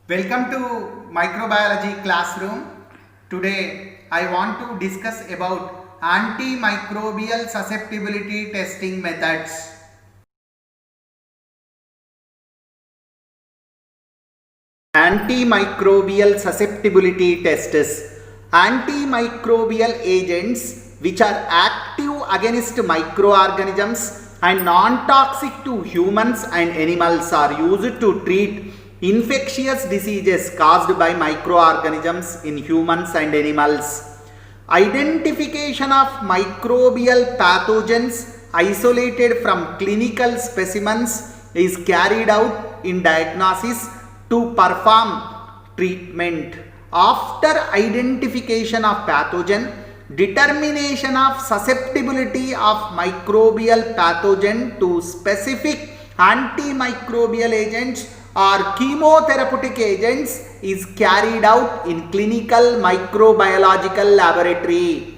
Welcome to Microbiology classroom. Today I want to discuss about antimicrobial susceptibility testing methods. Antimicrobial susceptibility tests. Antimicrobial agents which are active against microorganisms and non-toxic to humans and animals are used to treat infectious diseases caused by microorganisms in humans and animals. Identification of microbial pathogens isolated from clinical specimens is carried out in diagnosis to perform treatment. After identification of pathogen, determination of susceptibility of microbial pathogen to specific antimicrobial agents or chemotherapeutic agents is carried out in clinical microbiological laboratory.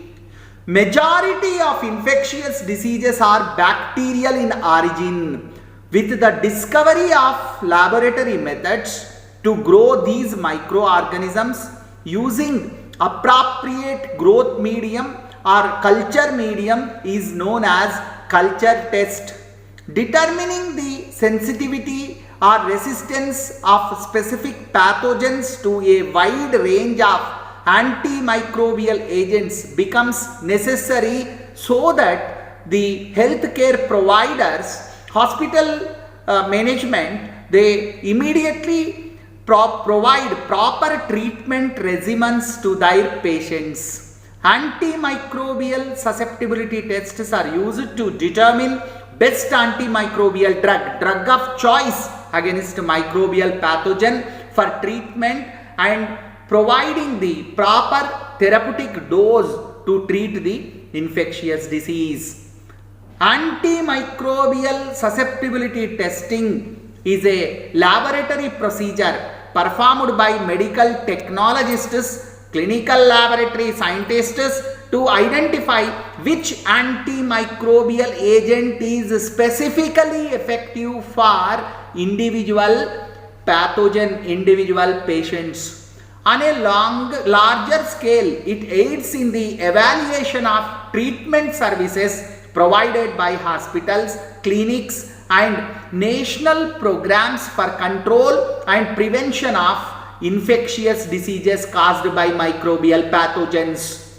Majority of infectious diseases are bacterial in origin. With the discovery of laboratory methods to grow these microorganisms using appropriate growth medium or culture medium is known as culture test. Determining the sensitivity or resistance of specific pathogens to a wide range of antimicrobial agents becomes necessary so that the healthcare providers, hospital management, they immediately provide proper treatment regimens to their patients. Antimicrobial susceptibility tests are used to determine best antimicrobial drug of choice against microbial pathogen for treatment and providing the proper therapeutic dose to treat the infectious disease. Antimicrobial susceptibility testing is a laboratory procedure performed by medical technologists, clinical laboratory scientists to identify which antimicrobial agent is specifically effective for individual pathogen, individual patients. On a larger scale, it aids in the evaluation of treatment services provided by hospitals, clinics and national programs for control and prevention of infectious diseases caused by microbial pathogens.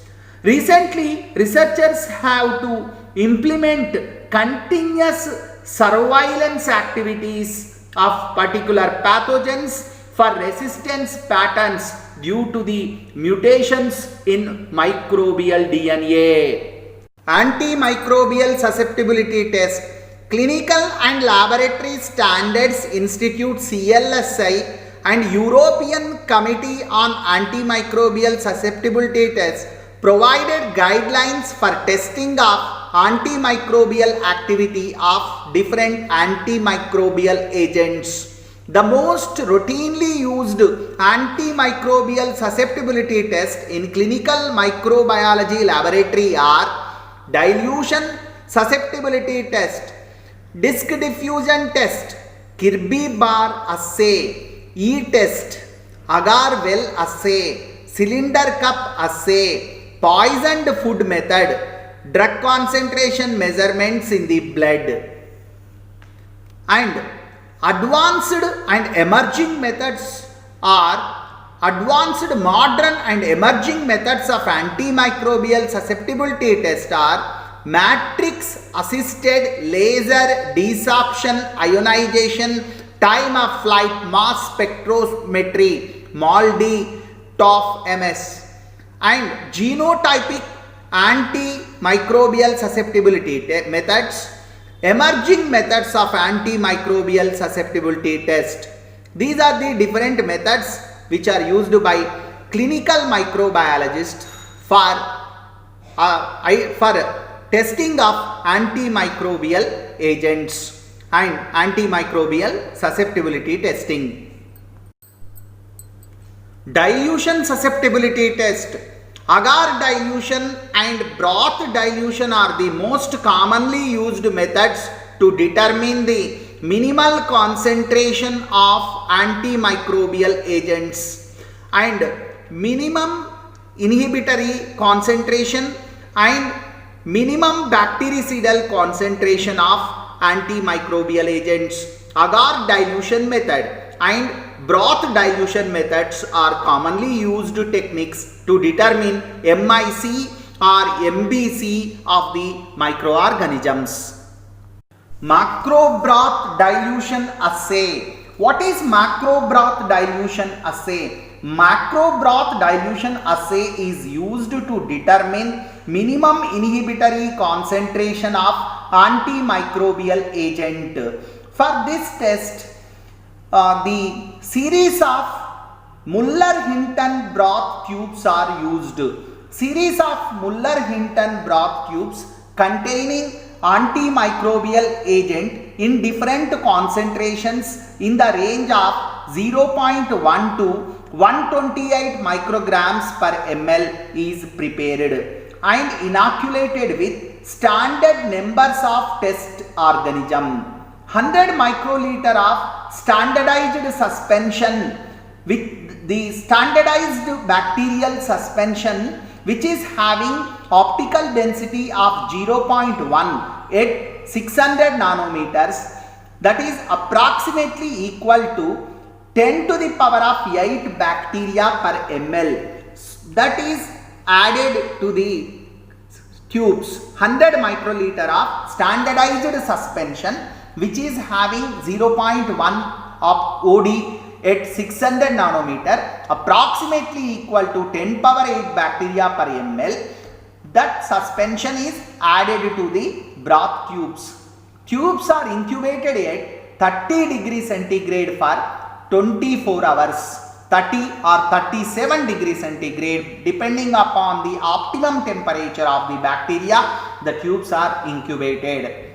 Recently, researchers have to implement continuous surveillance activities of particular pathogens for resistance patterns due to the mutations in microbial DNA. Antimicrobial susceptibility test. Clinical and Laboratory Standards Institute CLSI and European Committee on Antimicrobial Susceptibility Test provided guidelines for testing of antimicrobial activity of different antimicrobial agents. The most routinely used antimicrobial susceptibility test in clinical microbiology laboratory are dilution susceptibility test, disc diffusion test, Kirby bar assay, E-test, agar well assay, cylinder cup assay, poisoned food method, drug concentration measurements in the blood. And advanced and emerging methods are advanced modern and emerging methods of antimicrobial susceptibility test are matrix assisted laser desorption ionization time of flight mass spectrometry MALDI TOF MS and genotypic antimicrobial susceptibility methods, emerging methods of antimicrobial susceptibility test. These are the different methods which are used by clinical microbiologists for testing of antimicrobial agents and antimicrobial susceptibility testing. Dilution susceptibility test. Agar dilution and broth dilution are the most commonly used methods to determine the minimal concentration of antimicrobial agents and minimum inhibitory concentration and minimum bactericidal concentration of antimicrobial agents. Agar dilution method and broth dilution methods are commonly used techniques to determine MIC or MBC of the microorganisms. Macro broth dilution assay. What is macro broth dilution assay? Macro broth dilution assay is used to determine minimum inhibitory concentration of antimicrobial agent. For this test, the series of Muller-Hinton broth tubes are used. Series of Muller-Hinton broth tubes containing antimicrobial agent in different concentrations in the range of 0.1 to 128 micrograms per ml is prepared and inoculated with standard numbers of test organism. 100 microliter of standardized suspension with the standardized bacterial suspension which is having optical density of 0.1 at 600 nanometers, that is approximately equal to 10 to the power of 8 bacteria per ml, that is added to the tubes. 100 microliter of standardized suspension which is having 0.1 of OD at 600 nanometer, approximately equal to 10 power 8 bacteria per ml. That suspension is added to the broth tubes. Tubes are incubated at 30 degrees centigrade for 24 hours, 30 or 37 degrees centigrade depending upon the optimum temperature of the bacteria. The tubes are incubated.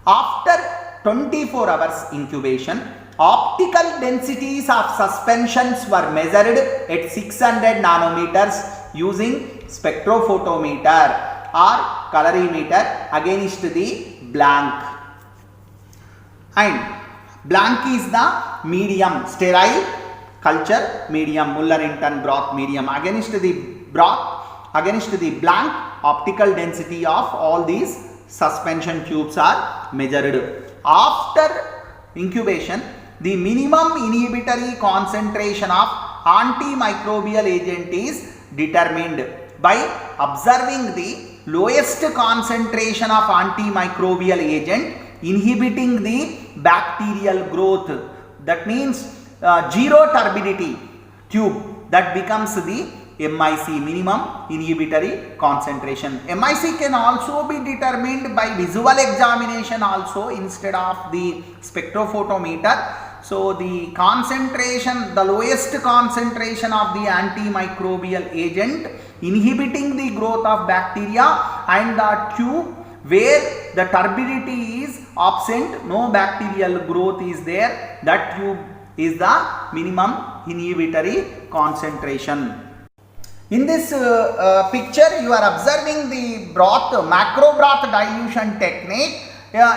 After 24 hours incubation, optical densities of suspensions were measured at 600 nanometers using spectrophotometer or colorimeter against the blank. And blank is the medium, sterile culture medium, Muller-Hinton broth medium. Against the broth, against the blank, optical density of all these suspension tubes are measured. After incubation, the minimum inhibitory concentration of antimicrobial agent is determined by observing the lowest concentration of antimicrobial agent inhibiting the bacterial growth. That means zero turbidity tube, that becomes the MIC, minimum inhibitory concentration. MIC can also be determined by visual examination also instead of the spectrophotometer. So the concentration, the lowest concentration of the antimicrobial agent inhibiting the growth of bacteria, and the tube where the turbidity is absent, no bacterial growth is there, that tube is the minimum inhibitory concentration. In this picture, you are observing the broth, macro broth dilution technique.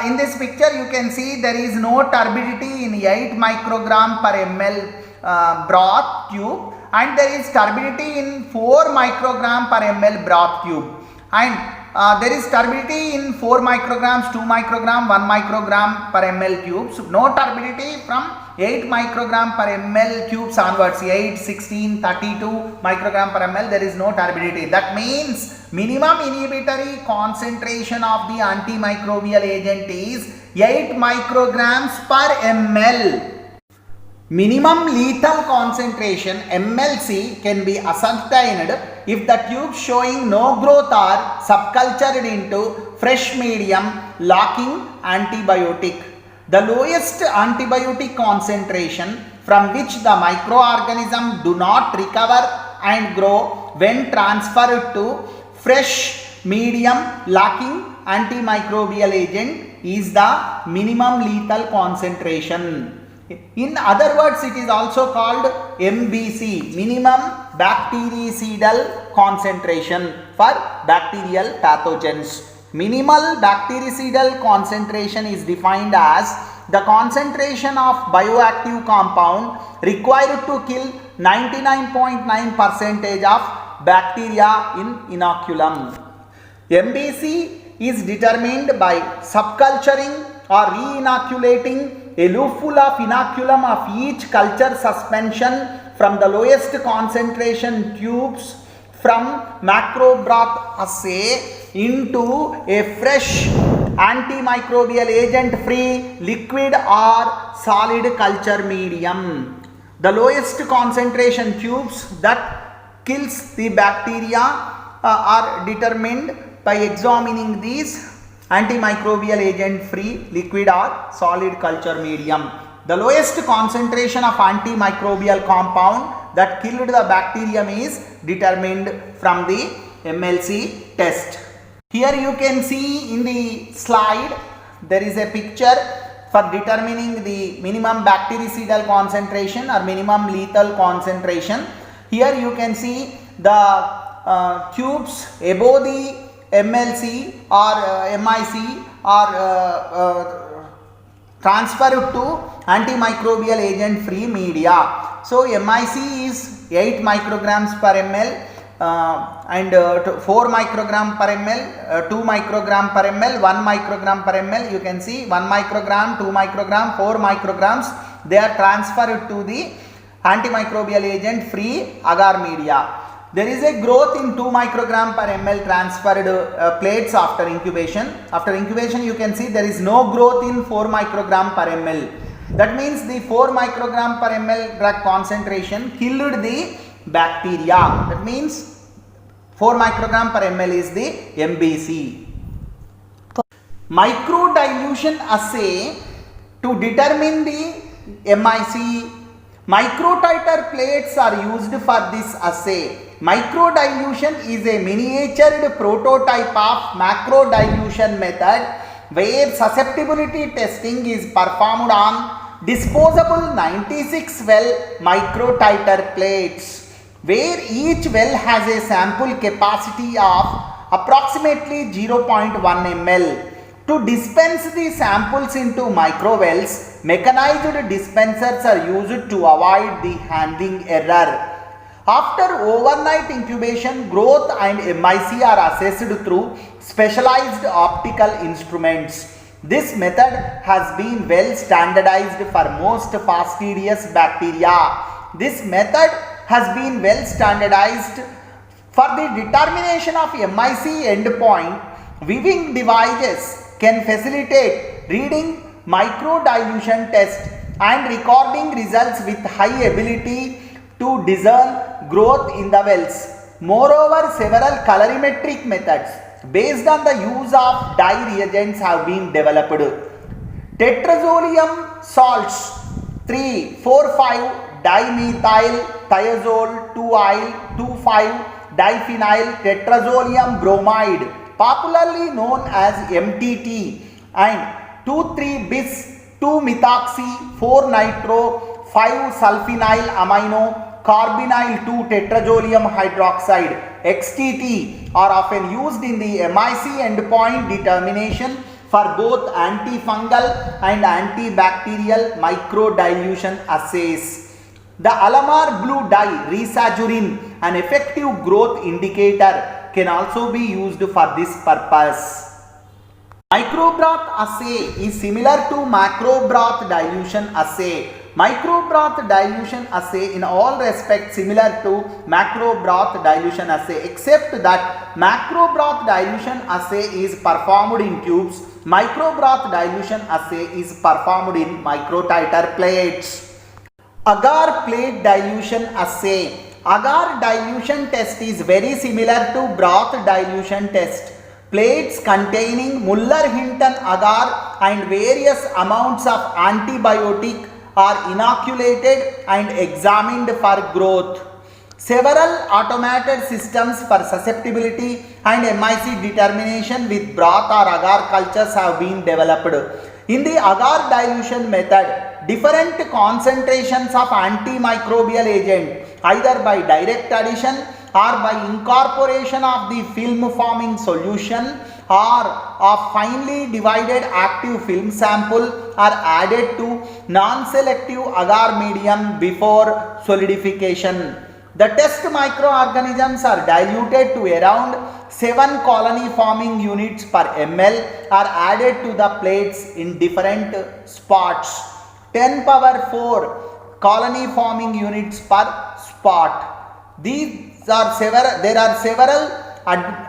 In this picture, you can see there is no turbidity in 8 microgram per ml broth tube, and there is turbidity in 4 microgram per ml broth tube, and there is turbidity in 4 micrograms, 2 microgram, 1 microgram per ml tubes. No turbidity from 8 microgram per ml tubes onwards, 8, 16, 32 microgram per ml, there is no turbidity. That means minimum inhibitory concentration of the antimicrobial agent is 8 micrograms per ml. Minimum lethal concentration MLC can be ascertained if the tubes showing no growth are subcultured into fresh medium lacking antibiotic. The lowest antibiotic concentration from which the microorganism do not recover and grow when transferred to fresh medium lacking antimicrobial agent is the minimum lethal concentration. In other words, it is also called MBC, minimum bactericidal concentration for bacterial pathogens. Minimal bactericidal concentration is defined as the concentration of bioactive compound required to kill 99.9% of bacteria in inoculum. MBC is determined by subculturing or re-inoculating a loopful of inoculum of each culture suspension from the lowest concentration tubes from macrobroth assay into a fresh antimicrobial agent free liquid or solid culture medium. The lowest concentration tubes that kills the bacteria are determined by examining these antimicrobial agent free liquid or solid culture medium. The lowest concentration of antimicrobial compound that killed the bacterium is determined from the MLC test. Here you can see in the slide there is a picture for determining the minimum bactericidal concentration or minimum lethal concentration. Here you can see the tubes above the MLC or MIC are transferred to antimicrobial agent free media. So MIC is 8 micrograms per ml and 4 microgram per ml, 2 microgram per ml, 1 microgram per ml. You can see 1 microgram, 2 microgram, 4 micrograms, they are transferred to the antimicrobial agent free agar media. There is a growth in 2 microgram per ml transferred plates after incubation. After incubation you can see there is no growth in 4 microgram per ml. That means the 4 microgram per ml drug concentration killed the bacteria. That means 4 microgram per ml is the MBC. Microdilution assay to determine the MIC. Microtiter plates are used for this assay. Microdilution is a miniatured prototype of macrodilution method where susceptibility testing is performed on disposable 96 well microtiter plates, where each well has a sample capacity of approximately 0.1 ml. To dispense the samples into microwells, mechanized dispensers are used to avoid the handling error. After overnight incubation, growth and MIC are assessed through specialized optical instruments. This method has been well standardized for most fastidious bacteria. This method has been well standardized for the determination of MIC endpoint. Viewing devices can facilitate reading microdilution test and recording results with high ability to discern growth in the wells. Moreover, several colorimetric methods based on the use of dye reagents have been developed. Tetrazolium salts 3,4,5-dimethyl thiazole 2-yle-2,5-diphenyl tetrazolium bromide, popularly known as MTT, and 2,3-bis 2-methoxy-4-nitro-5-sulfinyl amino carbonyl 2-tetrazolium hydroxide XTT are often used in the MIC endpoint determination for both antifungal and antibacterial microdilution assays. The Alamar blue dye resazurin, an effective growth indicator, can also be used for this purpose. Microbroth assay is similar to macrobroth dilution assay. Microbroth dilution assay in all respects similar to macrobroth dilution assay, except that macrobroth dilution assay is performed in tubes. Microbroth dilution assay is performed in microtiter plates. Agar plate dilution assay. Agar dilution test is very similar to broth dilution test. Plates containing Muller-Hinton agar and various amounts of antibiotic are inoculated and examined for growth. Several automated systems for susceptibility and MIC determination with broth or agar cultures have been developed. In the agar dilution method, different concentrations of antimicrobial agent, either by direct addition or by incorporation of the film forming solution, or of finely divided active film sample are added to non-selective agar medium before solidification. The test microorganisms are diluted to around 7 colony forming units per ml are added to the plates in different spots. 10 power 4 colony forming units per spot. There are several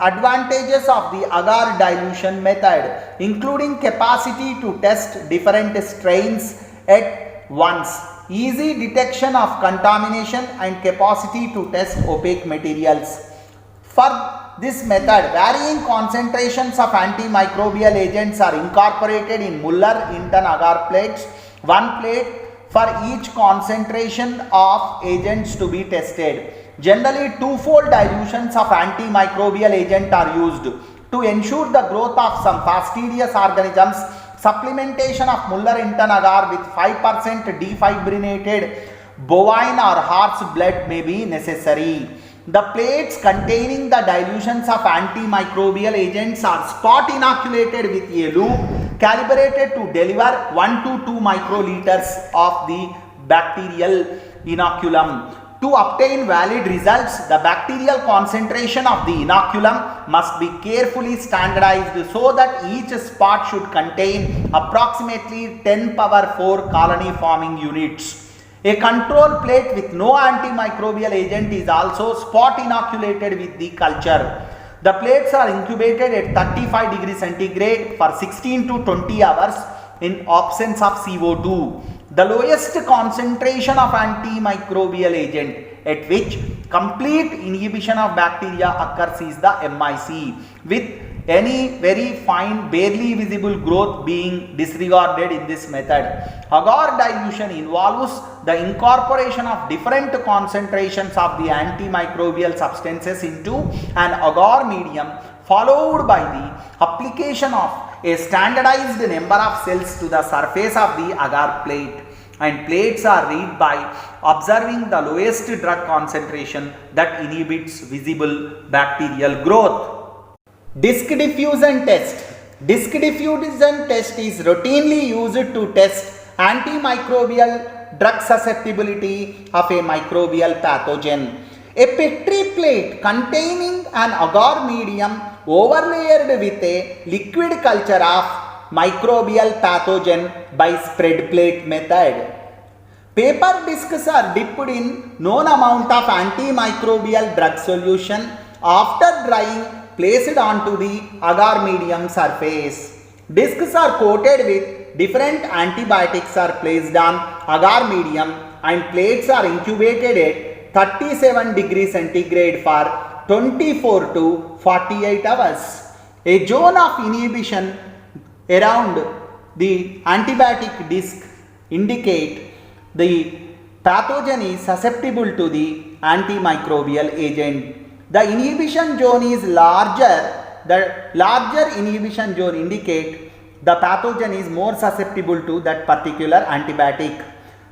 advantages of the agar dilution method, including capacity to test different strains at once, easy detection of contamination, and capacity to test opaque materials. For this method, varying concentrations of antimicrobial agents are incorporated in Muller-Hinton agar plates, one plate for each concentration of agents to be tested. Generally, twofold dilutions of antimicrobial agent are used. To ensure the growth of some fastidious organisms, supplementation of Muller-Hinton agar with 5% defibrinated bovine or horse blood may be necessary. The plates containing the dilutions of antimicrobial agents are spot inoculated with a loop calibrated to deliver 1 to 2 microliters of the bacterial inoculum. To obtain valid results, the bacterial concentration of the inoculum must be carefully standardized so that each spot should contain approximately 10 power 4 colony forming units. A control plate with no antimicrobial agent is also spot inoculated with the culture. The plates are incubated at 35 degrees centigrade for 16 to 20 hours in absence of CO2. The lowest concentration of antimicrobial agent at which complete inhibition of bacteria occurs is the MIC, with any very fine barely visible growth being disregarded in this method. Agar dilution involves the incorporation of different concentrations of the antimicrobial substances into an agar medium, followed by the application of a standardized number of cells to the surface of the agar plate, and plates are read by observing the lowest drug concentration that inhibits visible bacterial growth. Disc diffusion test. Disc diffusion test is routinely used to test antimicrobial drug susceptibility of a microbial pathogen. A Petri plate containing an agar medium overlaid with a liquid culture of microbial pathogen by spread plate method. Paper discs are dipped in known amount of antimicrobial drug solution. After drying, placed onto the agar medium surface. Discs are coated with different antibiotics are placed on agar medium, and plates are incubated at 37 degrees centigrade for 24 to 48 hours. A zone of inhibition around the antibiotic disc indicate the pathogen is susceptible to the antimicrobial agent. The inhibition zone is larger. The larger inhibition zone indicate the pathogen is more susceptible to that particular antibiotic.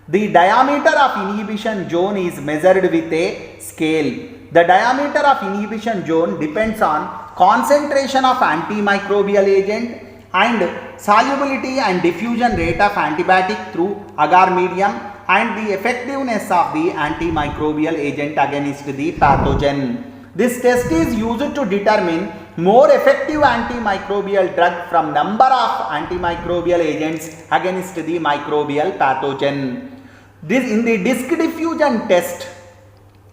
The diameter of inhibition zone is measured with a scale. The diameter of inhibition zone depends on concentration of antimicrobial agent and solubility and diffusion rate of antibiotic through agar medium and the effectiveness of the antimicrobial agent against the pathogen. This test is used to determine more effective antimicrobial drug from number of antimicrobial agents against the microbial pathogen. In the disc diffusion test,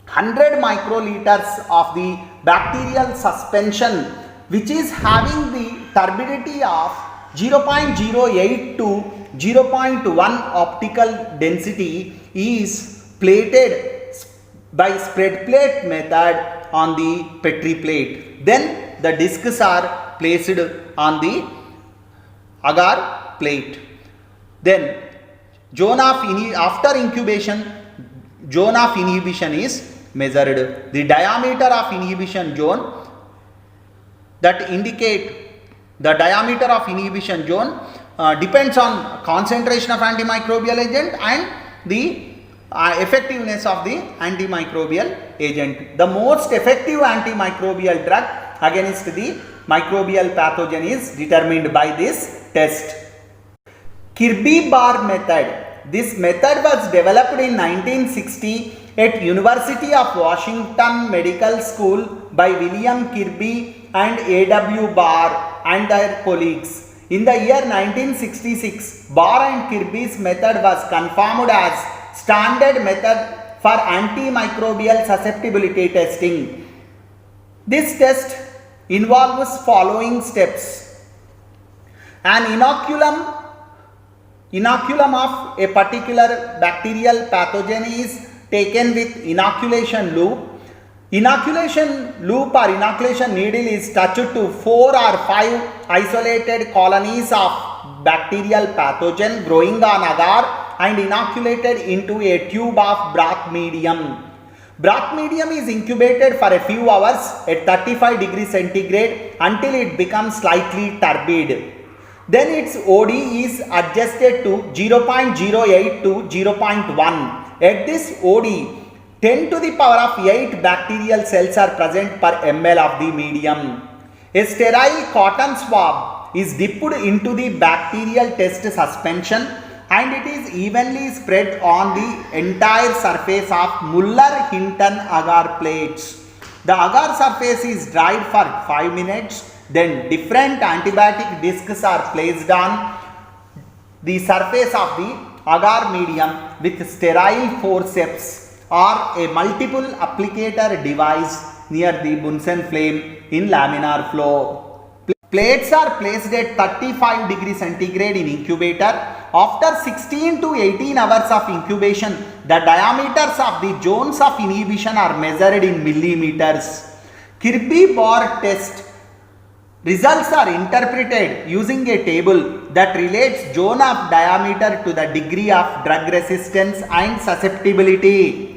100 microliters of the bacterial suspension, which is having the turbidity of 0.08 to 0.1 optical density, is plated by spread plate method on the Petri plate. Then the discs are placed on the agar plate. Then after incubation, zone of inhibition is measured. The diameter of inhibition zone that indicate the diameter of inhibition zone depends on concentration of antimicrobial agent and the effectiveness of the antimicrobial agent. The most effective antimicrobial drug against the microbial pathogen is determined by this test. Kirby-Bar method. This method was developed in 1960 at University of Washington Medical School by William Kirby and A.W. Barr and their colleagues. In the year 1966, Barr and Kirby's method was confirmed as standard method for antimicrobial susceptibility testing. This test involves following steps. An inoculum of a particular bacterial pathogen is taken with inoculation loop. Inoculation loop or inoculation needle is touched to 4 or 5 isolated colonies of bacterial pathogen growing on agar and inoculated into a tube of broth medium. Broth medium is incubated for a few hours at 35 degrees centigrade until it becomes slightly turbid. Then its OD is adjusted to 0.08 to 0.1. At this OD, 10 to the power of 8 bacterial cells are present per ml of the medium. A sterile cotton swab is dipped into the bacterial test suspension and it is evenly spread on the entire surface of Muller-Hinton agar plates. The agar surface is dried for 5 minutes. Then different antibiotic discs are placed on the surface of the agar medium with sterile forceps or a multiple applicator device near the Bunsen flame in laminar flow. Plates are placed at 35 degrees centigrade in incubator. After 16 to 18 hours of incubation, the diameters of the zones of inhibition are measured in millimeters. Kirby-Bar test results are interpreted using a table that relates zone of diameter to the degree of drug resistance and susceptibility.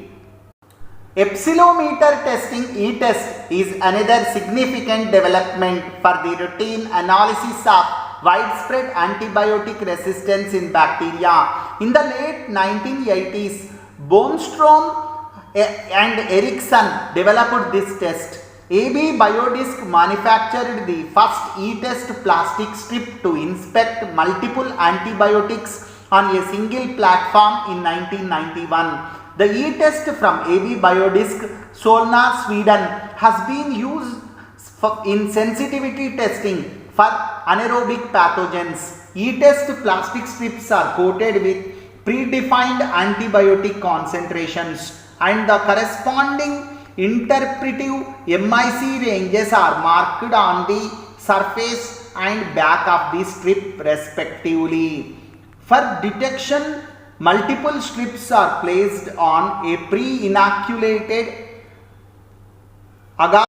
Epsilometer testing E-test is another significant development for the routine analysis of widespread antibiotic resistance in bacteria. In the late 1980s, Bohnstrom and Erickson developed this test. AB Biodisc manufactured the first E-test plastic strip to inspect multiple antibiotics on a single platform in 1991. The E-test from AB Biodisc, Solna, Sweden has been used in sensitivity testing for anaerobic pathogens. E-test plastic strips are coated with predefined antibiotic concentrations and the corresponding interpretive MIC ranges are marked on the surface and back of the strip respectively. For detection, multiple strips are placed on a pre-inoculated agar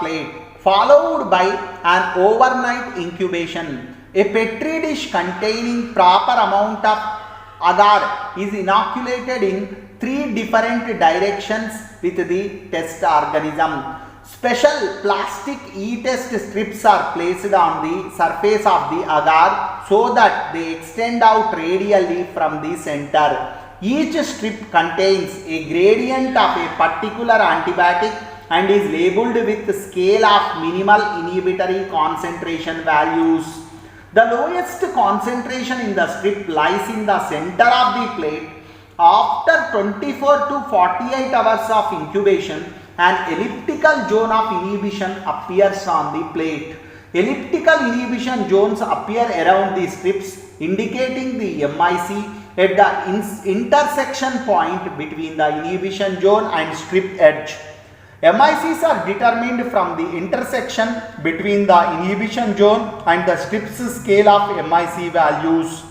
plate followed by an overnight incubation. A petri dish containing proper amount of agar is inoculated in 3 different directions with the test organism. Special plastic E-test strips are placed on the surface of the agar so that they extend out radially from the center. Each strip contains a gradient of a particular antibiotic and is labeled with the scale of minimal inhibitory concentration values. The lowest concentration in the strip lies in the center of the plate. After 24 to 48 hours of incubation, an elliptical zone of inhibition appears on the plate. Elliptical inhibition zones appear around the strips, indicating the MIC at the intersection point between the inhibition zone and strip edge. MICs are determined from the intersection between the inhibition zone and the strip's scale of MIC values.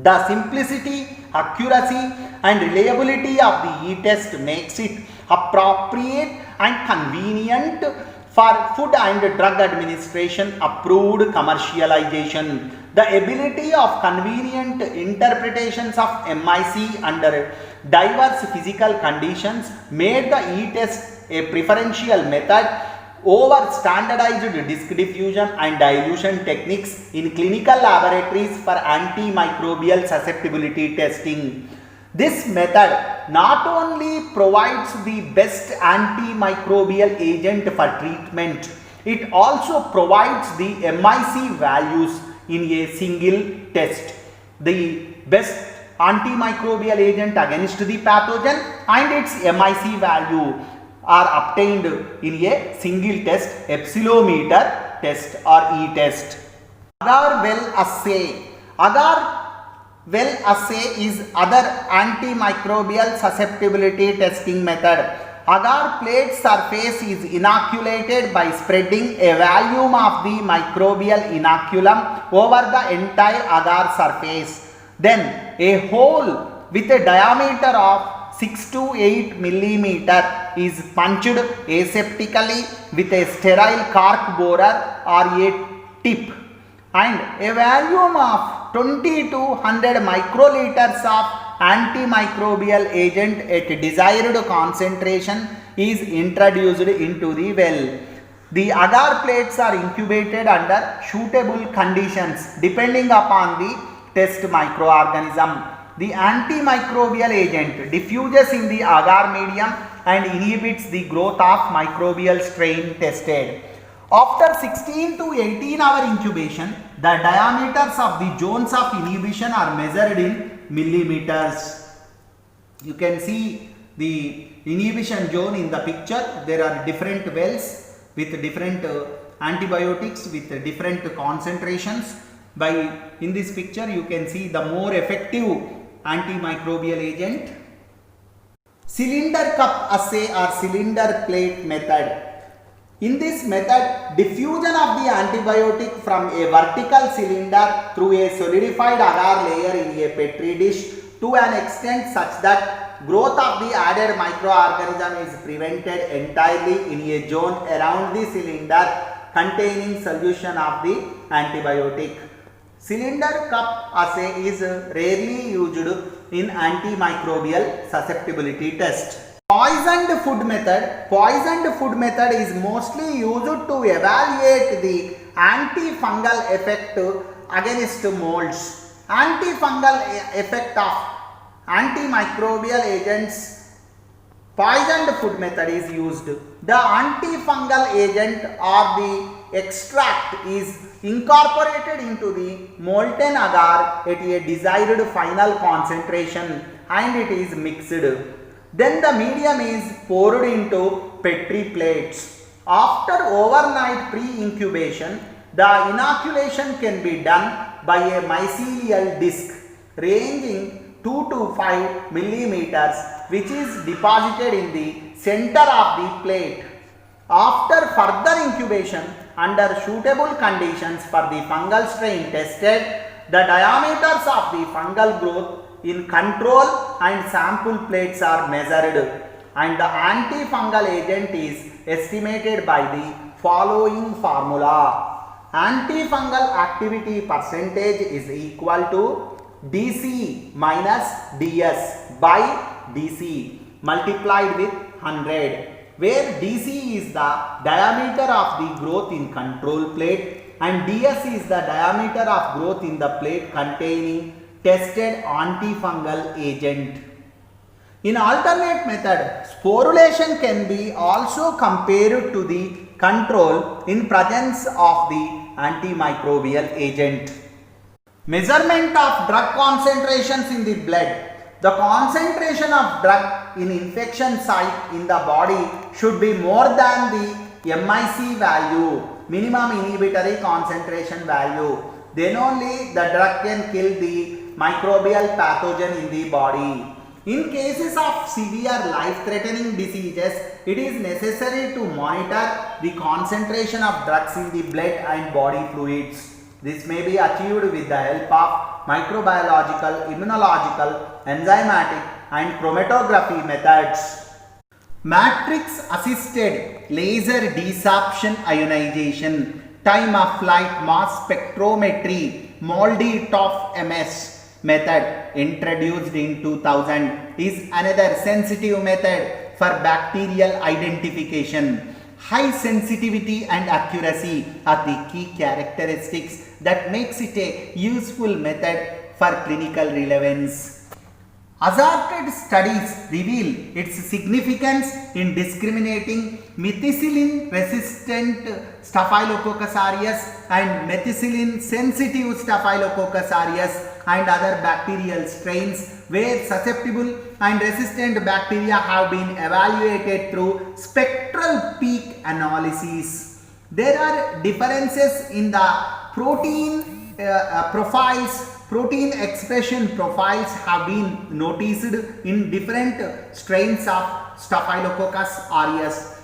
The simplicity, accuracy and reliability of the E-test makes it appropriate and convenient for food and drug administration approved commercialization. The ability of convenient interpretations of MIC under diverse physical conditions made the E-test a preferential method over standardized disk diffusion and dilution techniques in clinical laboratories for antimicrobial susceptibility testing. This method not only provides the best antimicrobial agent for treatment, it also provides the MIC values in a single test. The best antimicrobial agent against the pathogen and its MIC value are obtained in a single test, epsilometer test or e-test. Agar well assay. Agar well assay is other antimicrobial susceptibility testing method. Agar plate surface is inoculated by spreading a volume of the microbial inoculum over the entire agar surface. Then a hole with a diameter of 6 to 8 millimeter is punched aseptically with a sterile cork borer or a tip, and a volume of 20 to 100 microliters of antimicrobial agent at desired concentration is introduced into the well. The agar plates are incubated under suitable conditions depending upon the test microorganism. The antimicrobial agent diffuses in the agar medium and inhibits the growth of microbial strain tested. After 16 to 18 hour incubation, the diameters of the zones of inhibition are measured in millimeters. You can see the inhibition zone in the picture. There are different wells with different antibiotics with different concentrations. In this picture you can see the more effective antimicrobial agent. Cylinder cup assay or cylinder plate method. In this method, diffusion of the antibiotic from a vertical cylinder through a solidified agar layer in a petri dish to an extent such that growth of the added microorganism is prevented entirely in a zone around the cylinder containing solution of the antibiotic. Cylinder cup assay is rarely used in antimicrobial susceptibility test. Poisoned food method. Poisoned food method is mostly used to evaluate the antifungal effect against molds. Antifungal effect of antimicrobial agents. Poisoned food method is used. The antifungal agent or the extract is incorporated into the molten agar at a desired final concentration and it is mixed. Then the medium is poured into petri plates. After overnight pre-incubation, the inoculation can be done by a mycelial disc ranging 2 to 5 millimeters, which is deposited in the center of the plate. After further incubation under suitable conditions for the fungal strain tested, the diameters of the fungal growth in control and sample plates are measured and the antifungal agent is estimated by the following formula. Antifungal activity percentage is equal to DC minus DS by DC multiplied with 100, where DC is the diameter of the growth in control plate and DS is the diameter of growth in the plate containing tested antifungal agent. In alternate method, sporulation can be also compared to the control in presence of the antimicrobial agent. Measurement of drug concentrations in the blood. The concentration of drug in infection site in the body should be more than the MIC value, minimum inhibitory concentration value. Then only the drug can kill the microbial pathogen in the body. In cases of severe life-threatening diseases, it is necessary to monitor the concentration of drugs in the blood and body fluids. This may be achieved with the help of microbiological, immunological, enzymatic and chromatography methods. Matrix assisted laser desorption ionization, time of flight mass spectrometry, MALDI-TOF-MS method introduced in 2000 is another sensitive method for bacterial identification. High sensitivity and accuracy are the key characteristics that makes it a useful method for clinical relevance. Assorted studies reveal its significance in discriminating methicillin-resistant Staphylococcus aureus and methicillin-sensitive Staphylococcus aureus and other bacterial strains where susceptible and resistant bacteria have been evaluated through spectral peak analysis. There are differences in the protein profiles. Protein expression profiles have been noticed in different strains of Staphylococcus aureus.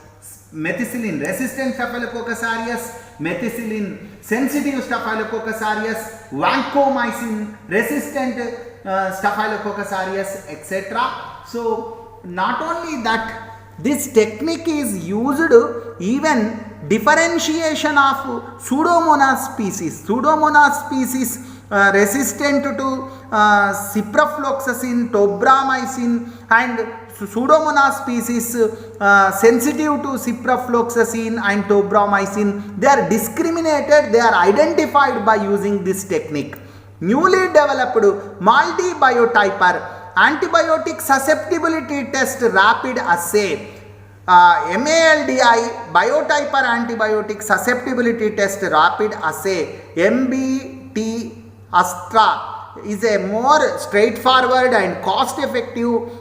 Methicillin resistant Staphylococcus aureus, methicillin sensitive Staphylococcus aureus, vancomycin resistant Staphylococcus aureus, etc. So not only that, this technique is used even differentiation of Pseudomonas species resistant to ciprofloxacin, tobramycin, and Pseudomonas species sensitive to ciprofloxacin and tobramycin. They are discriminated, they are identified by using this technique. Newly developed multi-biotyper antibiotic susceptibility test rapid assay, MALDI biotyper antibiotic susceptibility test rapid assay, MBT Astra, is a more straightforward and cost effective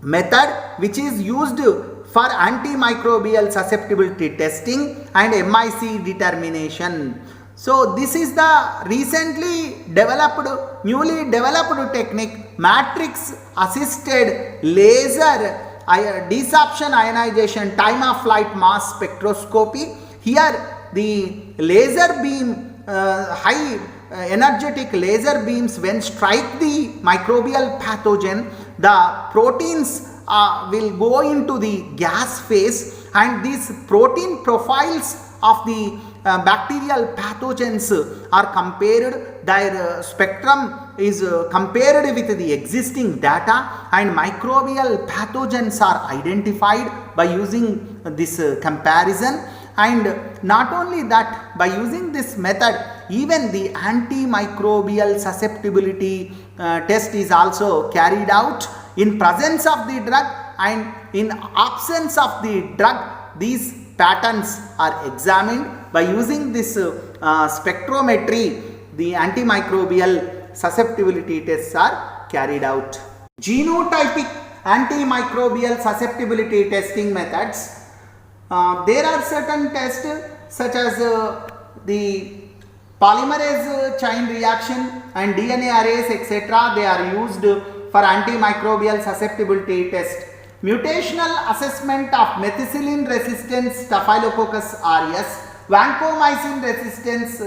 method which is used for antimicrobial susceptibility testing and MIC determination. So this is the recently developed, newly developed technique, matrix assisted laser desorption ionization time of flight mass spectroscopy. Here the laser beam, high energetic laser beams, when strike the microbial pathogen, the proteins will go into the gas phase, and these protein profiles of the bacterial pathogens are compared, their spectrum is compared with the existing data, and microbial pathogens are identified by using this comparison. And not only that, by using this method, even the antimicrobial susceptibility test is also carried out in presence of the drug, and in absence of the drug, these patterns are examined. By using this spectrometry, the antimicrobial susceptibility tests are carried out. Genotypic antimicrobial susceptibility testing methods. There are certain tests such as the polymerase chain reaction and DNA arrays, etc. They are used for antimicrobial susceptibility test. Mutational assessment of methicillin resistance Staphylococcus aureus, vancomycin resistance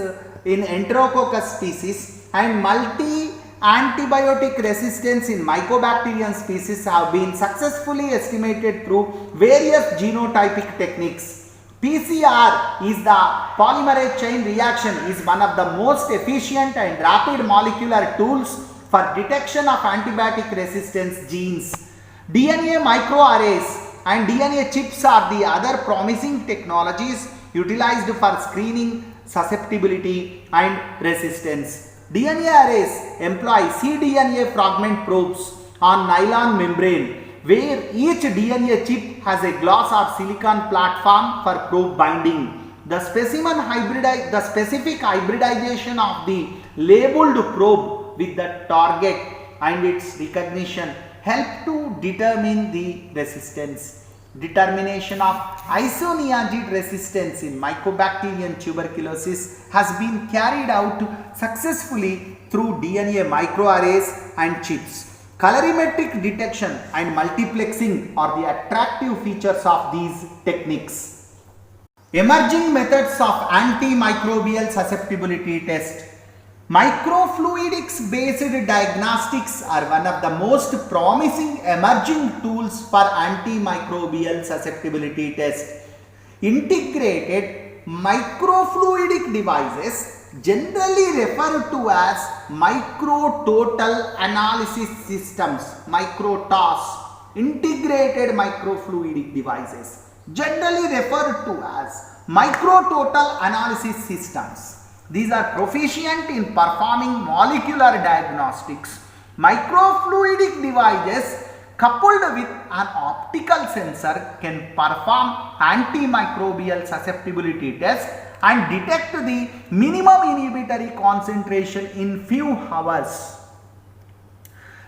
in Enterococcus species, and multi-antibiotic resistance in Mycobacterium species have been successfully estimated through various genotypic techniques. PCR is the polymerase chain reaction, is one of the most efficient and rapid molecular tools for detection of antibiotic resistance genes. DNA microarrays and DNA chips are the other promising technologies utilized for screening susceptibility and resistance. DNA arrays employ cDNA fragment probes on nylon membrane, where each DNA chip has a glass or silicon platform for probe binding. The specific hybridization of the labeled probe with the target and its recognition help to determine the resistance. Determination of isoniazid resistance in Mycobacterium tuberculosis has been carried out successfully through DNA microarrays and chips. Colorimetric detection and multiplexing are the attractive features of these techniques. Emerging methods of antimicrobial susceptibility test. Microfluidics based diagnostics are one of the most promising emerging tools for antimicrobial susceptibility test. Integrated microfluidic devices, generally referred to as micrototal analysis systems, microTAS, integrated microfluidic devices, generally referred to as micrototal analysis systems. These are proficient in performing molecular diagnostics, Microfluidic devices coupled with an optical sensor can perform antimicrobial susceptibility test and detect the minimum inhibitory concentration in few hours.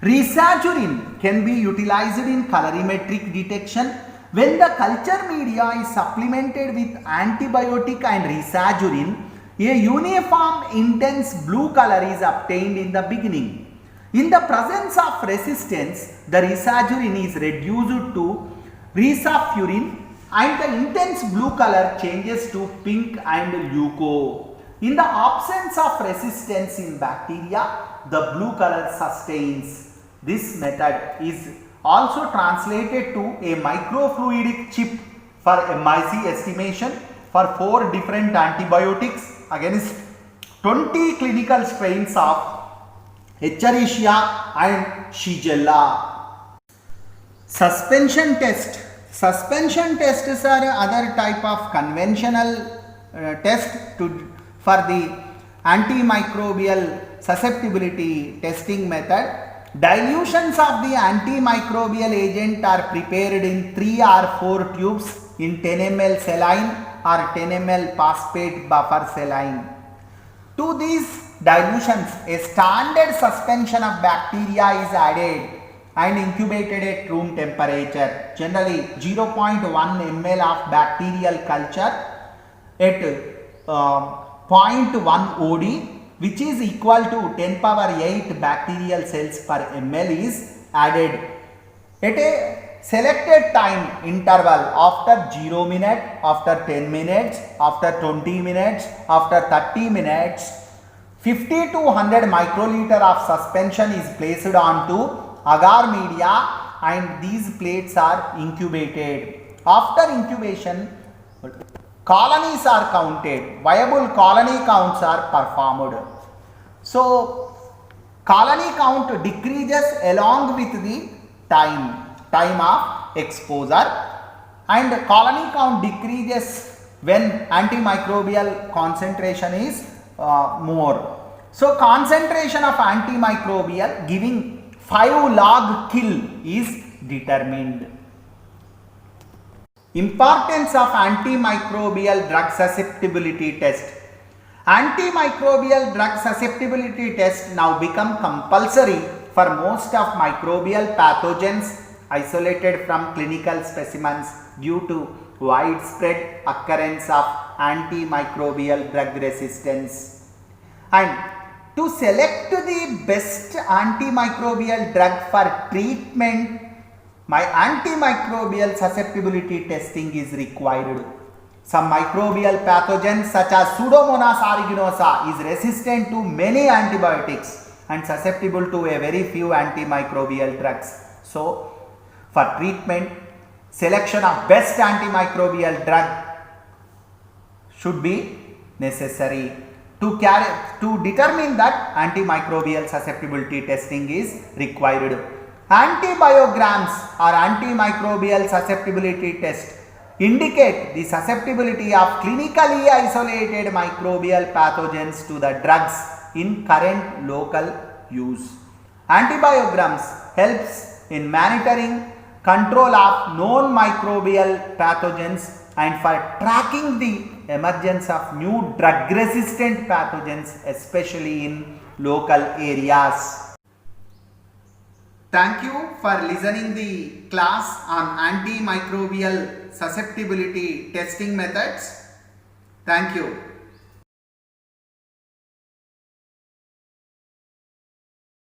Resaturin can be utilized in colorimetric detection when the culture media is supplemented with antibiotic and resaturin. A uniform intense blue color is obtained in the beginning. In the presence of resistance, the resaturin is reduced to resafurin and the intense blue color changes to pink and leuco. In the absence of resistance in bacteria, the blue color sustains. This method is also translated to a microfluidic chip for MIC estimation for 4 different antibiotics against 20 clinical strains of Escherichia and Shigella. Suspension test. Suspension tests are other type of conventional test for the antimicrobial susceptibility testing method. Dilutions of the antimicrobial agent are prepared in 3 or 4 tubes in 10 ml saline or 10 ml phosphate buffer saline. To these dilutions, a standard suspension of bacteria is added and incubated at room temperature, generally 0.1 ml of bacterial culture at 0.1 OD, which is equal to 10 power 8 bacterial cells per ml is added at a selected time interval after 0 minute, after 10 minutes, after 20 minutes, after 30 minutes. 50 to 100 microliter of suspension is placed onto agar media and these plates are incubated. After incubation, colonies are counted, viable colony counts are performed. So, colony count decreases along with the time of exposure, and colony count decreases when antimicrobial concentration is more. So, concentration of antimicrobial giving 5 log kill is determined. Importance of antimicrobial drug susceptibility test. Antimicrobial drug susceptibility test now become compulsory for most of microbial pathogens isolated from clinical specimens due to widespread occurrence of antimicrobial drug resistance. And to select the best antimicrobial drug for treatment, my antimicrobial susceptibility testing is required. Some microbial pathogens such as Pseudomonas aeruginosa is resistant to many antibiotics and susceptible to a very few antimicrobial drugs. So, for treatment, selection of best antimicrobial drug should be necessary. To determine that, antimicrobial susceptibility testing is required. Antibiograms or antimicrobial susceptibility test indicate the susceptibility of clinically isolated microbial pathogens to the drugs in current local use. Antibiograms helps in monitoring control of known microbial pathogens and for tracking the emergence of new drug resistant pathogens, especially in local areas. Thank you for listening the class on antimicrobial susceptibility testing methods. Thank you.